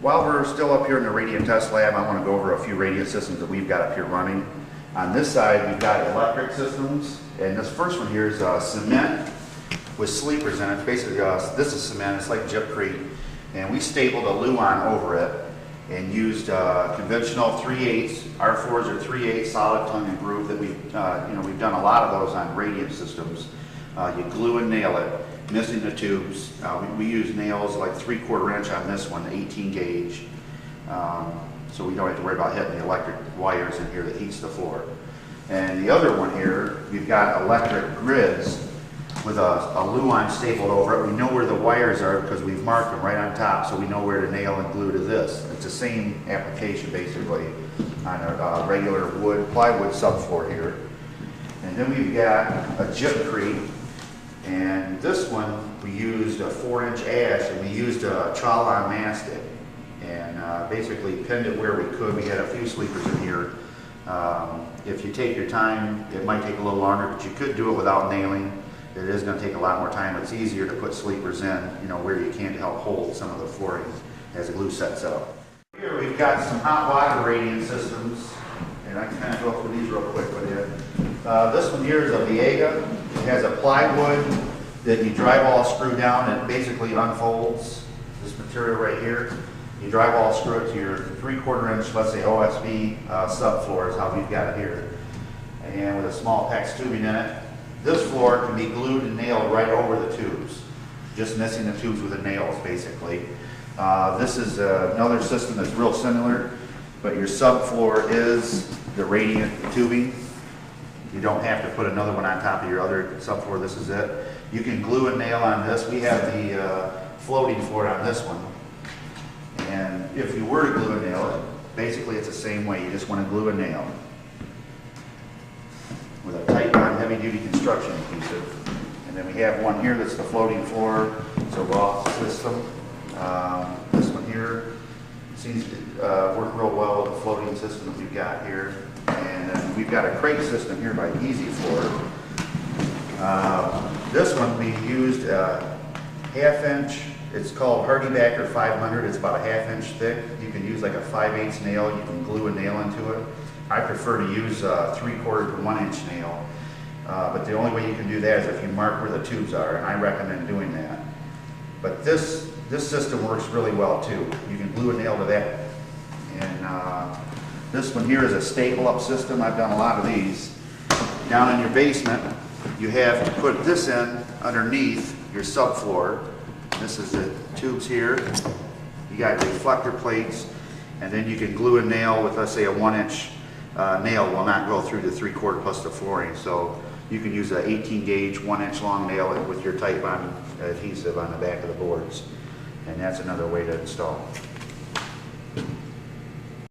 While we're still up here in the Radiant Test Lab, I want to go over a few Radiant systems that we've got up here running. On this side, we've got electric systems, and this first one here is cement with sleepers in it. Basically, this is cement, it's like Gypcrete, and we stapled a Luan over it and used conventional 3/8. R4s are 3/8 solid tongue and groove that we've done a lot of those on Radiant systems. You glue and nail it, missing the tubes. We use nails like 3/4 inch on this one, 18 gauge. So we don't have to worry about hitting the electric wires in here that heats the floor. And the other one here, we've got electric grids with a Luan stapled over it. We know where the wires are because we've marked them right on top, so we know where to nail and glue to this. It's the same application basically on a regular plywood subfloor here. And then we've got a Gypcrete, and this one we used a 4-inch ash, and we used a trowel mastic and basically pinned it where we could. We had a few sleepers in here. If you take your time, it might take a little longer, but you could do it without nailing. It is going to take a lot more time. It's easier to put sleepers in, where you can to help hold some of the flooring as the glue sets up. Here we've got some hot water Radiant systems, and I can kind of go through these real quick with you. This one here is a Viega. It has a plywood that you drywall screw down, and it basically unfolds. This material right here, you drywall screw it to your 3/4 inch, let's say OSB subfloor is how we've got it here, and with a small PEX tubing in it. This floor can be glued and nailed right over the tubes, just missing the tubes with the nails basically. This is another system that's real similar, but your subfloor is the Radiant tubing. You don't have to put another one on top of your other subfloor. This is it. You can glue and nail on this. We have the floating floor on this one. And if you were to glue and nail it, basically it's the same way. You just want to glue and nail with a Titebond heavy-duty construction adhesive. And then we have one here that's the floating floor. It's a raw system. This one here seems to work real well with the floating system that we've got here. And then we've got a crate system here by Easy Floor. This one we used a 1/2 inch. It's called Hardybacker 500. It's about a 1/2 inch thick. You can use like a 5/8 nail. You can glue a nail into it. I prefer to use a 3/4 to 1 inch nail. But the only way you can do that is if you mark where the tubes are, and I recommend doing that. But this system works really well too. You can glue a nail to that. And this one here is a staple up system. I've done a lot of these. Down in your basement, you have to put this in underneath your subfloor. This is the tubes here. You got reflector plates, and then you can glue a nail with, let's say, a 1 inch nail will not go through the 3/4 plus the flooring. So you can use an 18 gauge, 1 inch long nail with your Titebond adhesive on the back of the boards. And that's another way to install.